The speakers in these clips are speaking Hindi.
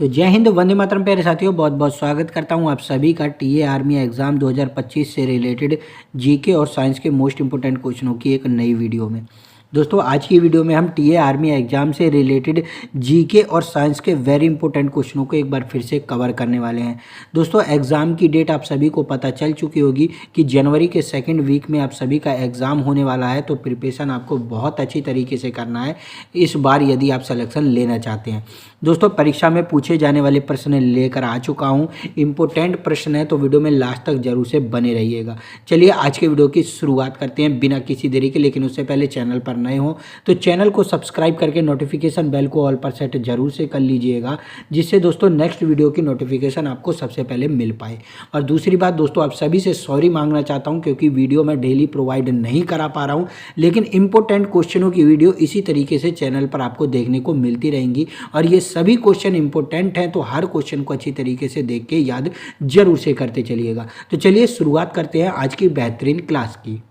तो जय हिंद, वंदे मातरम प्यारे साथियों, बहुत बहुत स्वागत करता हूं आप सभी का टीए आर्मी एग्ज़ाम 2025 से रिलेटेड जीके और साइंस के मोस्ट इंपोर्टेंट क्वेश्चनों की एक नई वीडियो में। दोस्तों आज की वीडियो में हम टीए आर्मी एग्ज़ाम से रिलेटेड जीके और साइंस के वेरी इंपॉर्टेंट क्वेश्चनों को एक बार फिर से कवर करने वाले हैं। दोस्तों एग्ज़ाम की डेट आप सभी को पता चल चुकी होगी कि जनवरी के सेकेंड वीक में आप सभी का एग्ज़ाम होने वाला है, तो प्रिपरेशन आपको बहुत अच्छी तरीके से करना है इस बार यदि आप सिलेक्शन लेना चाहते हैं। दोस्तों परीक्षा में पूछे जाने वाले प्रश्न लेकर आ चुका हूं, इंपॉर्टेंट प्रश्न है तो वीडियो में लास्ट तक जरूर से बने रहिएगा। चलिए आज के वीडियो की शुरुआत करते हैं बिना किसी देरी के, लेकिन उससे पहले चैनल पर नए हो तो चैनल को सब्सक्राइब करके नोटिफिकेशन बेल को ऑल पर सेट जरूर से कर लीजिएगा, जिससे दोस्तों नेक्स्ट वीडियो की नोटिफिकेशन आपको सबसे पहले मिल पाए। और दूसरी बात दोस्तों, आप सभी से सॉरी मांगना चाहता हूँ क्योंकि वीडियो मैं डेली प्रोवाइड नहीं करा पा रहा हूँ, लेकिन इंपॉर्टेंट क्वेश्चनों की वीडियो इसी तरीके से चैनल पर आपको देखने को मिलती रहेंगी और ये सभी क्वेश्चन इंपॉर्टेंट हैं, तो हर क्वेश्चन को अच्छी तरीके से देख के याद जरूर से करते चलिएगा। तो चलिए शुरुआत करते हैं आज की बेहतरीन क्लास की।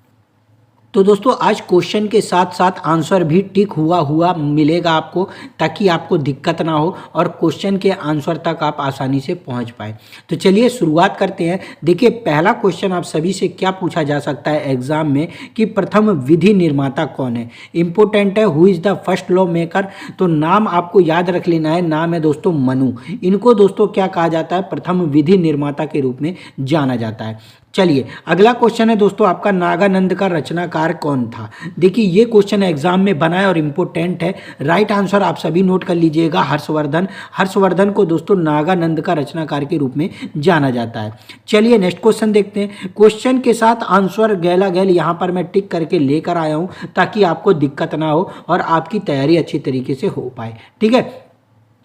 तो दोस्तों आज क्वेश्चन के साथ साथ आंसर भी टिक हुआ मिलेगा आपको, ताकि आपको दिक्कत ना हो और क्वेश्चन के आंसर तक आप आसानी से पहुंच पाएँ। तो चलिए शुरुआत करते हैं। देखिए पहला क्वेश्चन आप सभी से क्या पूछा जा सकता है एग्जाम में कि प्रथम विधि निर्माता कौन है। इंपॉर्टेंट है, who is the first law maker. तो नाम आपको याद रख लेना है, नाम है दोस्तों मनु। इनको दोस्तों क्या कहा जाता है, प्रथम विधि निर्माता के रूप में जाना जाता है। चलिए अगला क्वेश्चन है दोस्तों आपका, नागानंद का रचनाकार कौन था। देखिए ये क्वेश्चन एग्जाम में बना है और इम्पोर्टेंट है। राइट आंसर आप सभी नोट कर लीजिएगा, हर्षवर्धन। हर्षवर्धन को दोस्तों नागानंद का रचनाकार के रूप में जाना जाता है। चलिए नेक्स्ट क्वेश्चन देखते हैं। क्वेश्चन के साथ आंसर गैला गैल यहाँ पर मैं टिक करके लेकर आया हूँ ताकि आपको दिक्कत ना हो और आपकी तैयारी अच्छी तरीके से हो पाए। ठीक है,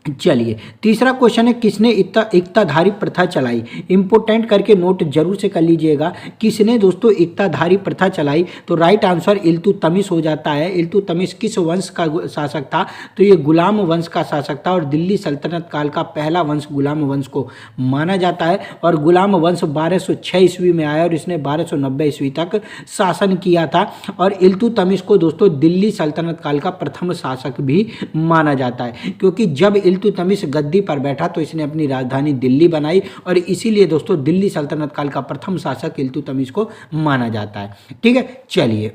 चलिए तीसरा क्वेश्चन है, किसने इक्ताधारी प्रथा चलाई। इंपोर्टेंट करके नोट जरूर से कर लीजिएगा, किसने दोस्तों इक्ताधारी प्रथा चलाई। तो राइट आंसर इल्तुतमिश हो जाता है। इल्तुतमिश किस वंश का शासक था, तो ये गुलाम वंश का शासक था और दिल्ली सल्तनत काल का पहला वंश गुलाम वंश को माना जाता है। और गुलाम वंश 1206 ईस्वी में आया और इसने 1290 ईस्वी तक शासन किया था। और इल्तुतमिश को दोस्तों दिल्ली सल्तनत काल का प्रथम शासक भी माना जाता है, क्योंकि जब इल्तुतमिश गद्दी पर बैठा तो इसने अपनी राजधानी दिल्ली बनाई और इसीलिए दोस्तों दिल्ली सल्तनत काल का प्रथम शासक इल्तुतमिश को माना जाता है। ठीक है, चलिए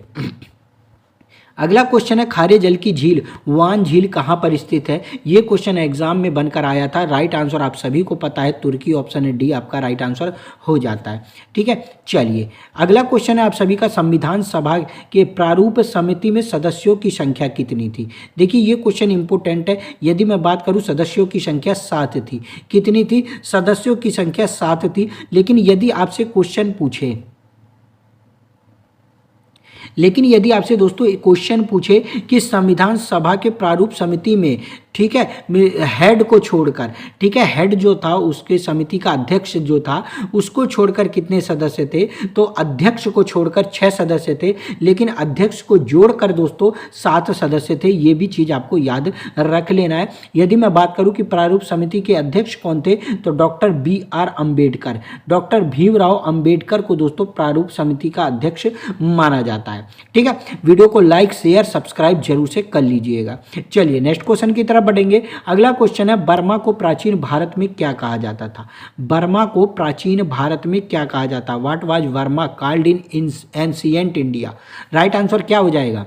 अगला क्वेश्चन है, खारे जल की झील वान झील कहाँ पर स्थित है। ये क्वेश्चन एग्जाम में बनकर आया था। राइट आंसर आप सभी को पता है, तुर्की। ऑप्शन है डी आपका राइट आंसर हो जाता है। ठीक है, चलिए अगला क्वेश्चन है आप सभी का, संविधान सभा के प्रारूप समिति में सदस्यों की संख्या कितनी थी। देखिए ये क्वेश्चन इंपोर्टेंट है। यदि मैं बात करूँ सदस्यों की संख्या 7 थी। कितनी थी, सदस्यों की संख्या 7 थी। लेकिन यदि आपसे क्वेश्चन पूछे दोस्तों क्वेश्चन पूछे कि संविधान सभा के प्रारूप समिति में, ठीक है, हेड को छोड़कर, ठीक है, हेड जो था उसके समिति का अध्यक्ष जो था उसको छोड़कर कितने सदस्य थे, तो अध्यक्ष को छोड़कर 6 सदस्य थे, लेकिन अध्यक्ष को जोड़कर दोस्तों 7 सदस्य थे। ये भी चीज़ आपको याद रख लेना है। यदि मैं बात करूं कि प्रारूप समिति के अध्यक्ष कौन थे, तो doctor BR Ambedkar, doctor Bhimrao Ambedkar को दोस्तों प्रारूप समिति का अध्यक्ष माना जाता है। ठीक है, वीडियो को लाइक शेयर सब्सक्राइब जरूर से कर लीजिएगा। चलिए नेक्स्ट क्वेश्चन की तरफ बढ़ेंगे। अगला क्वेश्चन है, बर्मा को प्राचीन भारत में क्या कहा जाता था। बर्मा को प्राचीन भारत में क्या कहा जाता, what was Burma called in ancient India. Right answer क्या हो जाएगा,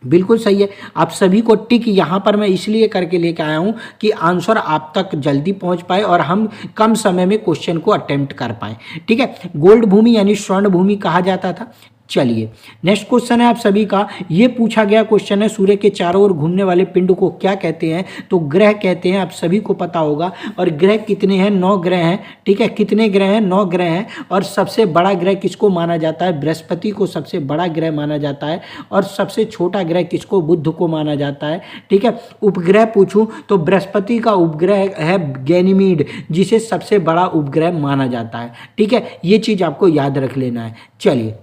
बिल्कुल सही है। आप सभी को टिक यहाँ पर मैं इसलिए करके लेके आया हूँ कि आंसर आप तक जल्दी पहुँच पाए और हम कम समय में क्वेश्चन को अटेम्प्ट कर पाए। ठीक है, गोल्ड भूमि यानी स्वर्ण भूमि कहा जाता था। चलिए नेक्स्ट क्वेश्चन है आप सभी का, ये पूछा गया क्वेश्चन है, सूर्य के चारों ओर घूमने वाले पिंड को क्या कहते हैं। तो ग्रह कहते हैं, आप सभी को पता होगा। और ग्रह कितने हैं, 9 ग्रह हैं। ठीक है, कितने ग्रह हैं, 9 ग्रह हैं। और सबसे बड़ा ग्रह किसको माना जाता है, बृहस्पति को सबसे बड़ा ग्रह माना जाता है। और सबसे छोटा ग्रह किसको, बुध को माना जाता है। ठीक है, उपग्रह पूछूं तो बृहस्पति का उपग्रह है गैनीमीड, जिसे सबसे बड़ा उपग्रह माना जाता है। ठीक है, ये चीज़ आपको याद रख लेना है। चलिए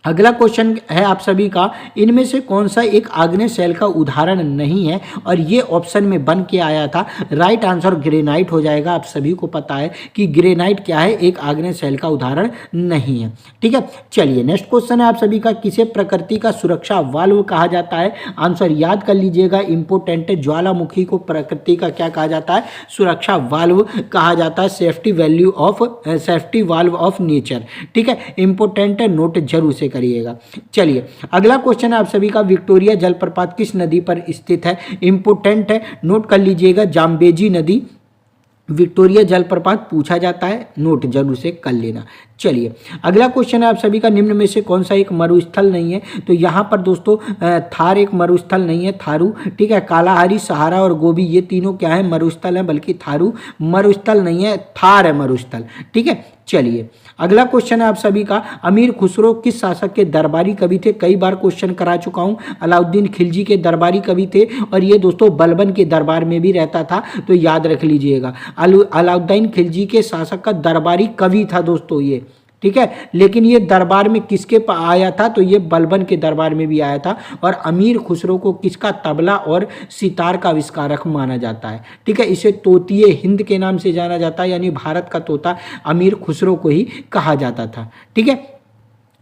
अगला क्वेश्चन है आप सभी का, इनमें से कौन सा एक आग्नेय शैल का उदाहरण नहीं है, और ये ऑप्शन में बन के आया था। राइट आंसर ग्रेनाइट हो जाएगा। आप सभी को पता है कि ग्रेनाइट क्या है, एक आग्नेय शैल का उदाहरण नहीं है। ठीक है, चलिए नेक्स्ट क्वेश्चन है आप सभी का, किसे प्रकृति का सुरक्षा वाल्व कहा जाता है? आंसर याद कर लीजिएगा, इंपोर्टेंट है। ज्वालामुखी को प्रकृति का क्या कहा जाता है? सुरक्षा वाल्व कहा जाता है, सेफ्टी वाल्व ऑफ नेचर। ठीक है, इंपोर्टेंट है, नोट जरूर से करिएगा। चलिए अगला क्वेश्चन है आप सभी का, विक्टोरिया जलप्रपात किस नदी पर स्थित है? इंपोर्टेंट है, नोट कर लीजिएगा, जाम्बेजी नदी विक्टोरिया जलप्रपात पूछा जाता है, नोट जरूर से कर लेना। चलिए अगला क्वेश्चन है आप सभी का, निम्न में से कौन सा एक मरुस्थल नहीं है? तो यहाँ पर दोस्तों थार एक मरुस्थल नहीं है, थारू। ठीक है, कालाहारी, सहारा और गोबी ये तीनों क्या है? मरुस्थल है, बल्कि थारू मरुस्थल नहीं है, थार है मरुस्थल। ठीक है, चलिए अगला क्वेश्चन है आप सभी का, अमीर खुसरो किस शासक के दरबारी कवि थे? कई बार क्वेश्चन करा चुका हूँ, अलाउद्दीन खिलजी के दरबारी कवि थे, और ये दोस्तों बलबन के दरबार में भी रहता था, तो याद रख लीजिएगा। अलाउद्दीन खिलजी के शासक का दरबारी कवि था दोस्तों ये। ठीक है, लेकिन ये दरबार में किसके आया था? तो ये बलबन के दरबार में भी आया था। और अमीर खुसरो को किसका तबला और सितार का आविष्कारक माना जाता है? ठीक है, इसे तोतिए हिंद के नाम से जाना जाता है, यानी भारत का तोता अमीर खुसरो को ही कहा जाता था। ठीक है,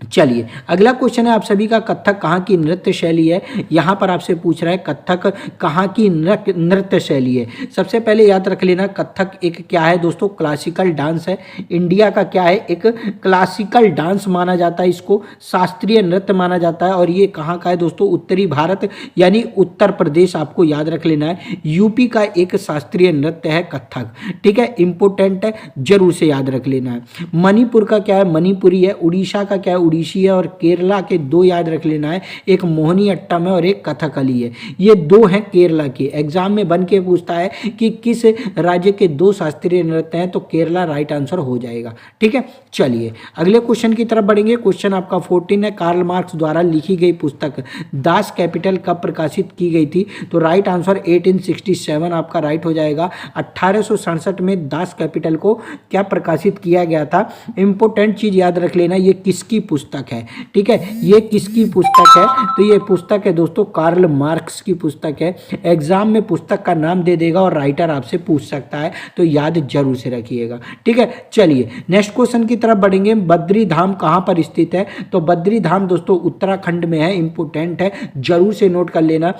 चलिए अगला क्वेश्चन है आप सभी का, कथक कहाँ की नृत्य शैली है? यहाँ पर आपसे पूछ रहा है कथक कहाँ की नृत्य शैली है। सबसे पहले याद रख लेना, कथक एक क्या है दोस्तों? क्लासिकल डांस है। इंडिया का क्या है? एक क्लासिकल डांस माना जाता है, इसको शास्त्रीय नृत्य माना जाता है। और ये कहाँ का है दोस्तों? उत्तरी भारत यानी उत्तर प्रदेश, आपको याद रख लेना है। यूपी का एक शास्त्रीय नृत्य है कथक। ठीक है, इंपोर्टेंट है, जरूर से याद रख लेना है। मणिपुर का क्या है? मणिपुरी है। उड़ीसा का क्या है? उड़ीसी है। और केरला के दो याद रख लेना है, एक मोहिनी अट्टम है और एक कथकली है। ये दो हैं केरला के। एग्जाम में बन के पूछता है कि किस राज्य के दो शास्त्रीय नृत्य हैं, तो केरला राइट आंसर हो जाएगा। ठीक है, चलिए अगले क्वेश्चन की तरफ बढ़ेंगे। क्वेश्चन आपका 14 है, कार्ल मार्क्स द्वारा लिखी गई पुस्तक दास कैपिटल कब प्रकाशित की गई थी? तो राइट आंसर 1867 आपका राइट हो जाएगा। 1867 में दास कैपिटल को क्या प्रकाशित किया गया था? इंपोर्टेंट चीज याद रख लेना, ये किसकी पुस्तक है? ठीक है, ये किसकी पुस्तक है? तो ये पुस्तक है दोस्तों कार्ल मार्क्स की पुस्तक है। एग्जाम में पुस्तक का नाम दे देगा और राइटर आपसे पूछ सकता है, तो याद जरूर से रखिएगा। ठीक है, चलिए नेक्स्ट क्वेश्चन की तरफ बढ़ेंगे। बद्री धाम कहां पर स्थित है? तो बद्री धाम दोस्तों उत्तराखंड में है, इंपोर्टेंट है, जरूर से नोट कर लेना।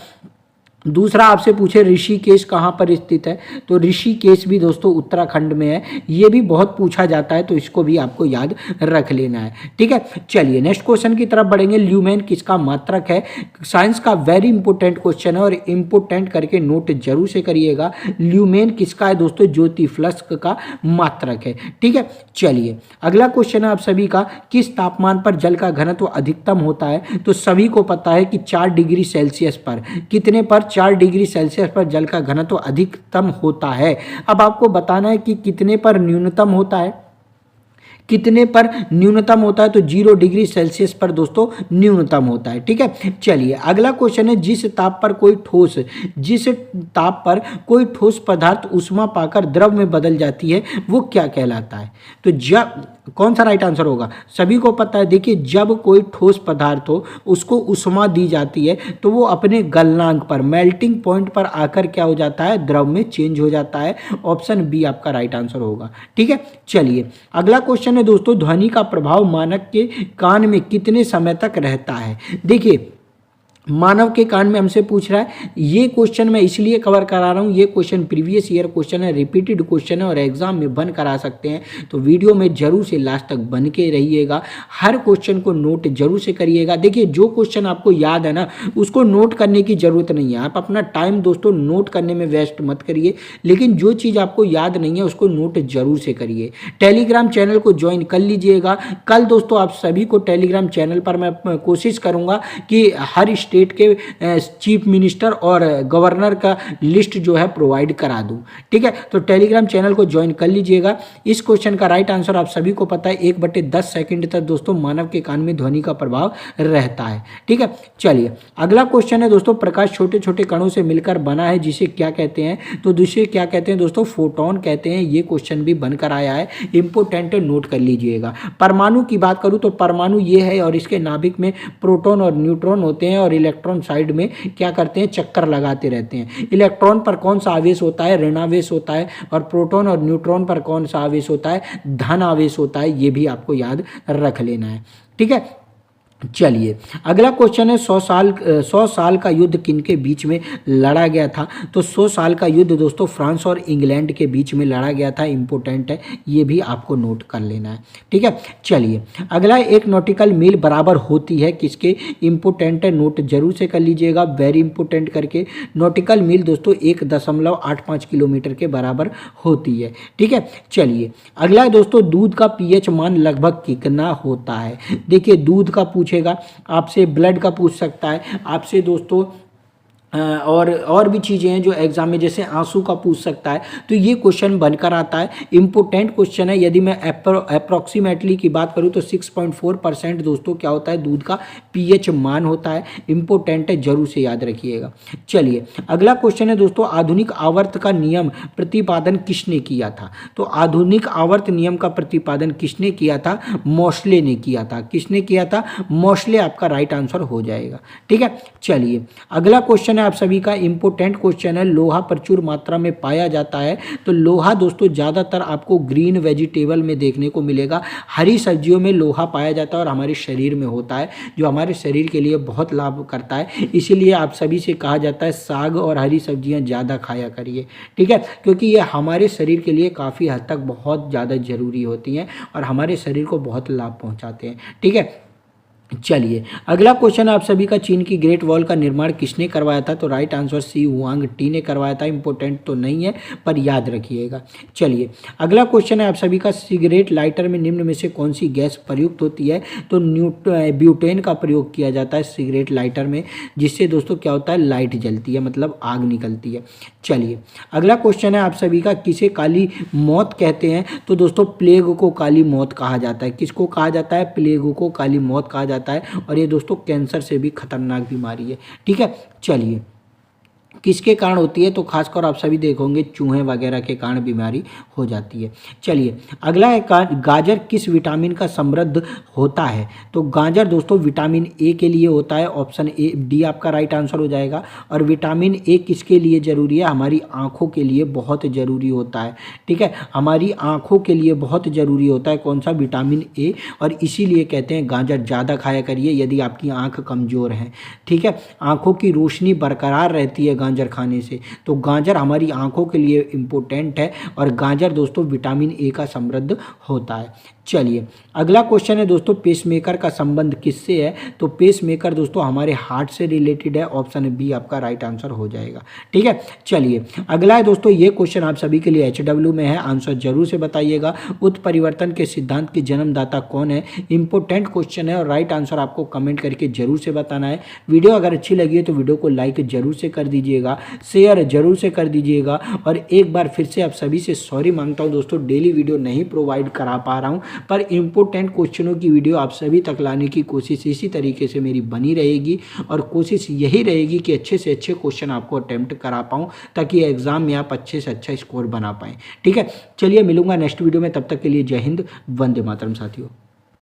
दूसरा आपसे पूछे ऋषिकेश कहाँ पर स्थित है? तो ऋषिकेश भी दोस्तों उत्तराखंड में है। ये भी बहुत पूछा जाता है, तो इसको भी आपको याद रख लेना है। ठीक है, चलिए नेक्स्ट क्वेश्चन की तरफ बढ़ेंगे। ल्यूमेन किसका मात्रक है? साइंस का वेरी इंपॉर्टेंट क्वेश्चन है, और इंपॉर्टेंट करके नोट जरूर से करिएगा। ल्यूमेन किसका है दोस्तों? ज्योतिफ्लस्क का मात्रक है। ठीक है, चलिए अगला क्वेश्चन है आप सभी का, किस तापमान पर जल का घनत्व अधिकतम होता है? तो सभी को पता है कि 4 डिग्री सेल्सियस पर। कितने पर? 4 डिग्री सेल्सियस पर जल का घनत्व अधिकतम होता है। अब आपको बताना है कि कितने पर न्यूनतम होता है, कितने पर न्यूनतम होता है? तो 0 डिग्री सेल्सियस पर दोस्तों न्यूनतम होता है। ठीक है, चलिए अगला क्वेश्चन है, जिस ताप पर कोई ठोस पदार्थ ऊष्मा पाकर द्रव में बदल जाती है, वो क्या कहलाता है? तो जब कौन सा राइट आंसर होगा? सभी को पता है, देखिए जब कोई ठोस पदार्थ हो उसको ऊष्मा दी जाती है, तो वो अपने गलनांक पर, मेल्टिंग पॉइंट पर आकर क्या हो जाता है? द्रव में चेंज हो जाता है। ऑप्शन बी आपका राइट आंसर होगा। ठीक है, चलिए अगला क्वेश्चन है दोस्तों, ध्वनि का प्रभाव मानव के कान में कितने समय तक रहता है? देखिए मानव के कान में हमसे पूछ रहा है। ये क्वेश्चन मैं इसलिए कवर करा रहा हूँ, ये क्वेश्चन प्रीवियस ईयर क्वेश्चन है, रिपीटेड क्वेश्चन है, और एग्जाम में बन करा सकते हैं। तो वीडियो में जरूर से लास्ट तक बन के रहिएगा, हर क्वेश्चन को नोट जरूर से करिएगा। देखिए जो क्वेश्चन आपको याद है ना, उसको नोट करने की जरूरत नहीं है। आप अपना टाइम दोस्तों नोट करने में वेस्ट मत करिए, लेकिन जो चीज़ आपको याद नहीं है उसको नोट जरूर से करिए। टेलीग्राम चैनल को ज्वाइन कर लीजिएगा। कल दोस्तों आप सभी को टेलीग्राम चैनल पर मैं कोशिश करूँगा कि हर स्टेट के चीफ मिनिस्टर और गवर्नर का लिस्ट जो है प्रोवाइड करा दूँ। ठीक है, तो टेलीग्राम चैनल को ज्वाइन कर लीजिएगा। इस क्वेश्चन का राइट आंसर आप सभी को पता है, 1/10 सेकंड तक दोस्तों मानव के कान में ध्वनि का प्रभाव रहता है। ठीक है, चलिए अगला क्वेश्चन है दोस्तों, प्रकाश छोटे छोटे कणों से मिलकर बना है जिसे क्या कहते हैं? तो दूसरे क्या कहते हैं दोस्तों? फोटोन कहते हैं। ये क्वेश्चन भी बनकर आया है, इंपोर्टेंट है, नोट कर लीजिएगा। परमाणु की बात करूं तो परमाणु ये है और इसके नाभिक में प्रोटॉन और न्यूट्रॉन होते हैं और इलेक्ट्रॉन साइड में क्या करते हैं? चक्कर लगाते रहते हैं। इलेक्ट्रॉन पर कौन सा आवेश होता है? ऋणावेश होता है। और प्रोटॉन और न्यूट्रॉन पर कौन सा आवेश होता है? धन आवेश होता है। ये भी आपको याद रख लेना है। ठीक है, चलिए अगला क्वेश्चन है, 100 साल का युद्ध किनके बीच में लड़ा गया था? तो 100 साल का युद्ध दोस्तों फ्रांस और इंग्लैंड के बीच में लड़ा गया था। इंपॉर्टेंट है, ये भी आपको नोट कर लेना है। ठीक है, चलिए अगला, एक नॉटिकल मील बराबर होती है किसके? इंपॉर्टेंट है, नोट जरूर से कर लीजिएगा, वेरी इंपॉर्टेंट करके। नॉटिकल मील दोस्तों 1.85 किलोमीटर के बराबर होती है। ठीक है, चलिए अगला दोस्तों, दूध का पीएच मान लगभग कितना होता है? देखिए दूध का पूछेगा आपसे, ब्लड का पूछ सकता है आपसे दोस्तों, और भी चीज़ें हैं जो एग्जाम में, जैसे आंसू का पूछ सकता है। तो ये क्वेश्चन बनकर आता है, इंपॉर्टेंट क्वेश्चन है। यदि मैं अप्रॉक्सीमेटली की बात करूँ तो 6.4% दोस्तों क्या होता है? दूध का पीएच मान होता है। इंपॉर्टेंट है, जरूर से याद रखिएगा। चलिए अगला क्वेश्चन है दोस्तों, आधुनिक आवर्त का नियम प्रतिपादन किसने किया था? तो आधुनिक आवर्त नियम का प्रतिपादन किसने किया था? मोस्ले ने किया था। किसने किया था? मोस्ले आपका राइट आंसर हो जाएगा। ठीक है, चलिए अगला क्वेश्चन आप सभी का इंपॉर्टेंट क्वेश्चन है, लोहा प्रचुर मात्रा में पाया जाता है। तो लोहा दोस्तों ज्यादातर आपको ग्रीन वेजिटेबल में देखने को मिलेगा, हरी सब्जियों में लोहा पाया जाता है और हमारे शरीर में होता है, जो हमारे शरीर के लिए बहुत लाभ करता है। इसीलिए आप सभी से कहा जाता है साग और हरी सब्जियां ज़्यादा खाया करिए। ठीक है, क्योंकि ये हमारे शरीर के लिए काफ़ी हद तक बहुत ज़्यादा जरूरी होती हैं और हमारे शरीर को बहुत लाभ पहुँचाते हैं। ठीक है, चलिए अगला क्वेश्चन आप सभी का, चीन की ग्रेट वॉल का निर्माण किसने करवाया था? तो right answer Shi Huang Ti ने करवाया था। इंपॉर्टेंट तो नहीं है पर याद रखिएगा। चलिए अगला क्वेश्चन है आप सभी का, सिगरेट लाइटर में निम्न में से कौन सी गैस प्रयुक्त होती है? तो ब्यूटेन का प्रयोग किया जाता है सिगरेट लाइटर में, जिससे दोस्तों क्या होता है? लाइट जलती है, मतलब आग निकलती है। चलिए अगला क्वेश्चन है आप सभी का, किसे काली मौत कहते हैं? तो दोस्तों प्लेग को काली मौत कहा जाता है। किसको कहा जाता है? प्लेग को काली मौत कहा जाता है और ये दोस्तों कैंसर से भी खतरनाक बीमारी है। ठीक है, चलिए किसके कारण होती है? तो खासकर आप सभी देखोगे चूहे वगैरह के कारण बीमारी हो जाती है। चलिए अगला है, गाजर किस विटामिन का समृद्ध होता है? तो गाजर दोस्तों विटामिन ए के लिए होता है। ऑप्शन ए डी आपका राइट आंसर हो जाएगा। और विटामिन ए किसके लिए ज़रूरी है? हमारी आँखों के लिए बहुत ज़रूरी होता है। ठीक है, हमारी आँखों के लिए बहुत ज़रूरी होता है कौन सा? Vitamin A. और इसीलिए कहते हैं गाजर ज़्यादा खाया करिए यदि आपकी आँख कमज़ोर है। ठीक है, आँखों की रोशनी बरकरार रहती है गाजर खाने से, तो गाजर हमारी आंखों के लिए इम्पोर्टेंट है और गाजर दोस्तों विटामिन ए का समृद्ध होता है। चलिए अगला क्वेश्चन है दोस्तों, पेसमेकर का संबंध किससे है? तो पेसमेकर दोस्तों हमारे हार्ट से रिलेटेड है। ऑप्शन बी आपका राइट आंसर हो जाएगा। ठीक है, चलिए अगला है दोस्तों, ये क्वेश्चन आप सभी के लिए HW में है, आंसर जरूर से बताइएगा। उत्परिवर्तन के सिद्धांत के जन्मदाता कौन है? इंपॉर्टेंट क्वेश्चन है और राइट आंसर आपको कमेंट करके जरूर से बताना है। वीडियो अगर अच्छी लगी है तो वीडियो को लाइक जरूर से कर दीजिएगा, शेयर जरूर से कर दीजिएगा। और एक बार फिर से आप सभी से सॉरी मांगता हूँ दोस्तों, डेली वीडियो नहीं प्रोवाइड करा पा रहा हूँ, पर इंपॉर्टेंट क्वेश्चनों की वीडियो आप सभी तक लाने की कोशिश इसी तरीके से मेरी बनी रहेगी और कोशिश यही रहेगी कि अच्छे से अच्छे क्वेश्चन आपको अटेम्प्ट करा पाऊँ ताकि एग्जाम में आप अच्छे से अच्छा स्कोर बना पाएँ। ठीक है, चलिए मिलूंगा नेक्स्ट वीडियो में, तब तक के लिए जय हिंद, वंदे मातरम साथियों।